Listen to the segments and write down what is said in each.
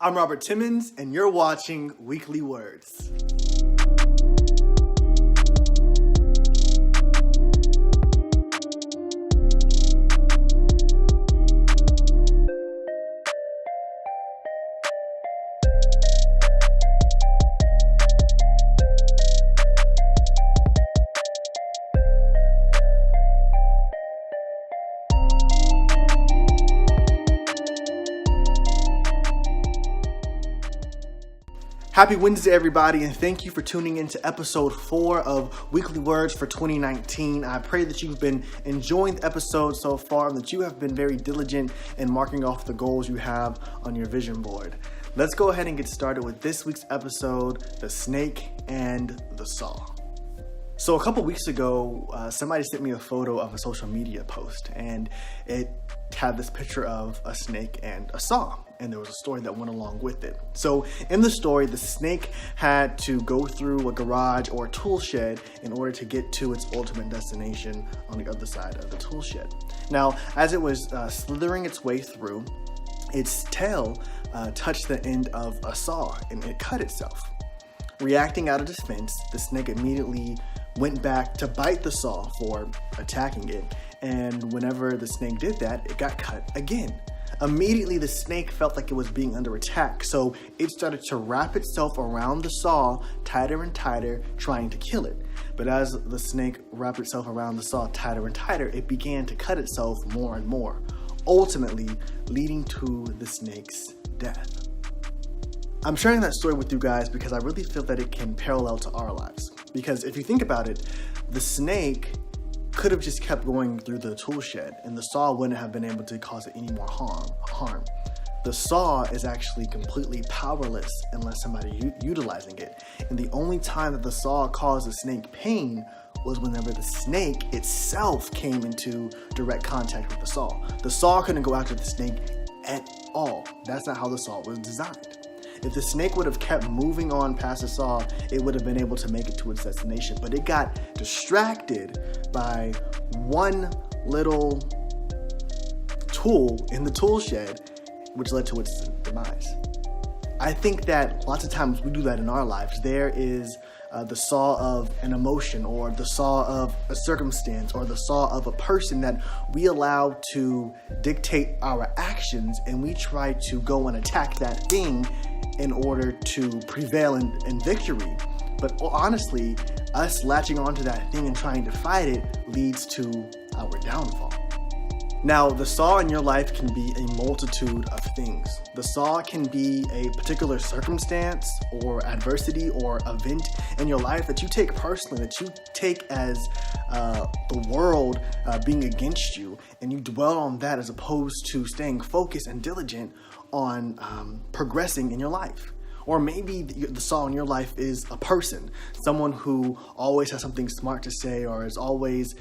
I'm Robert Timmons, and you're watching Weekly Words. Happy Wednesday, everybody, and thank you for tuning in to episode 4 of Weekly Words for 2019. I pray that you've been enjoying the episode so far and that you have been very diligent in marking off the goals you have on your vision board. Let's go ahead and get started with this week's episode, The Snake and the Saw. So a couple weeks ago, somebody sent me a photo of a social media post, and it had this picture of a snake and a saw, and there was a story that went along with it. So in the story, the snake had to go through a garage or a tool shed in order to get to its ultimate destination on the other side of the tool shed. Now, as it was slithering its way through, its tail touched the end of a saw, and it cut itself. Reacting out of defense, the snake immediately went back to bite the saw for attacking it, and whenever the snake did that, it got cut again. Immediately, the snake felt like it was being under attack, so it started to wrap itself around the saw tighter and tighter, trying to kill it. But as the snake wrapped itself around the saw tighter and tighter, it began to cut itself more and more, ultimately leading to the snake's death. I'm sharing that story with you guys because I really feel that it can parallel to our lives. Because if you think about it, the snake could have just kept going through the tool shed, and the saw wouldn't have been able to cause it any more harm. The saw is actually completely powerless unless somebody utilizing it. And the only time that the saw caused the snake pain was whenever the snake itself came into direct contact with the saw. The saw couldn't go after the snake at all. That's not how the saw was designed. If the snake would have kept moving on past the saw, it would have been able to make it to its destination. But it got distracted by one little tool in the tool shed, which led to its demise. I think that lots of times we do that in our lives. There is the saw of an emotion, or the saw of a circumstance, or the saw of a person that we allow to dictate our actions, and we try to go and attack that thing in order to prevail in victory. But honestly, us latching onto that thing and trying to fight it leads to our downfall. Now, the saw in your life can be a multitude of things. The saw can be a particular circumstance or adversity or event in your life that you take personally, that you take as the world being against you, and you dwell on that as opposed to staying focused and diligent on progressing in your life. Or maybe the saw in your life is a person, someone who always has something smart to say, or is always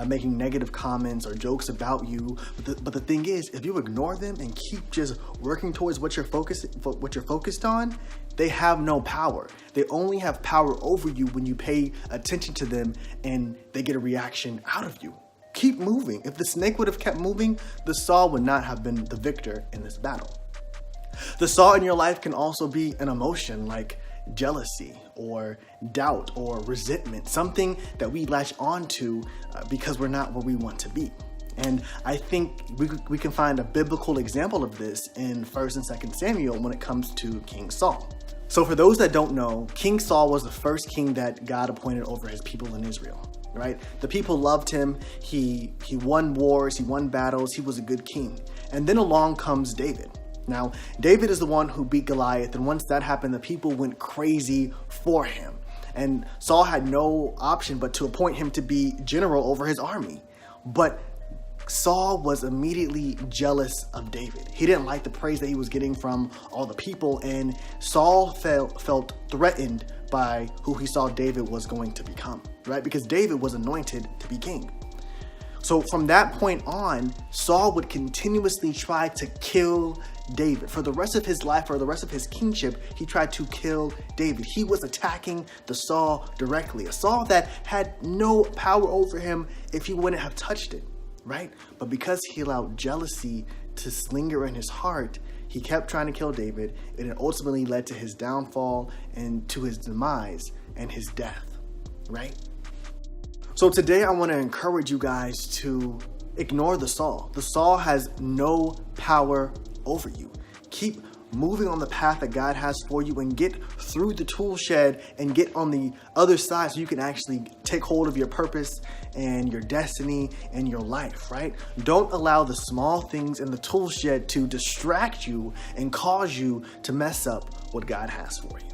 making negative comments or jokes about you. But the thing is, if you ignore them and keep just working towards what you're focused on, they have no power. They only have power over you when you pay attention to them and they get a reaction out of you. Keep moving. If the snake would have kept moving, the saw would not have been the victor in this battle. The saw in your life can also be an emotion like jealousy or doubt or resentment, something that we latch onto because we're not where we want to be. And I think we can find a biblical example of this in 1 and 2 Samuel when it comes to King Saul. So for those that don't know, King Saul was the first king that God appointed over his people in Israel. Right? The people loved him. He won wars, he won battles, he was a good king. And then along comes David. Now, David is the one who beat Goliath, and once that happened, the people went crazy for him. And Saul had no option but to appoint him to be general over his army. But Saul was immediately jealous of David. He didn't like the praise that he was getting from all the people, and Saul felt threatened by who he saw David was going to become, right? Because David was anointed to be king. So from that point on, Saul would continuously try to kill David. For the rest of his life, for the rest of his kingship, he tried to kill David. He was attacking the Saul directly, a Saul that had no power over him if he wouldn't have touched it, right? But because he allowed jealousy to linger in his heart, he kept trying to kill David, and it ultimately led to his downfall and to his demise and his death, right? So today I want to encourage you guys to ignore the Saul. The Saul has no power over you. Keep moving on the path that God has for you and get through the tool shed and get on the other side so you can actually take hold of your purpose and your destiny and your life, right? Don't allow the small things in the tool shed to distract you and cause you to mess up what God has for you.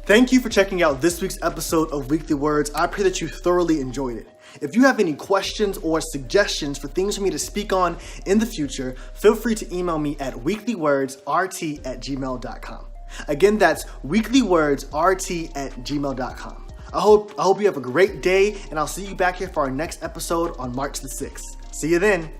Thank you for checking out this week's episode of Weekly Words. I pray that you thoroughly enjoyed it. If you have any questions or suggestions for things for me to speak on in the future, feel free to email me at weeklywordsrt@gmail.com. Again, that's weeklywordsrt@gmail.com. I hope you have a great day, and I'll see you back here for our next episode on March the 6th. See you then.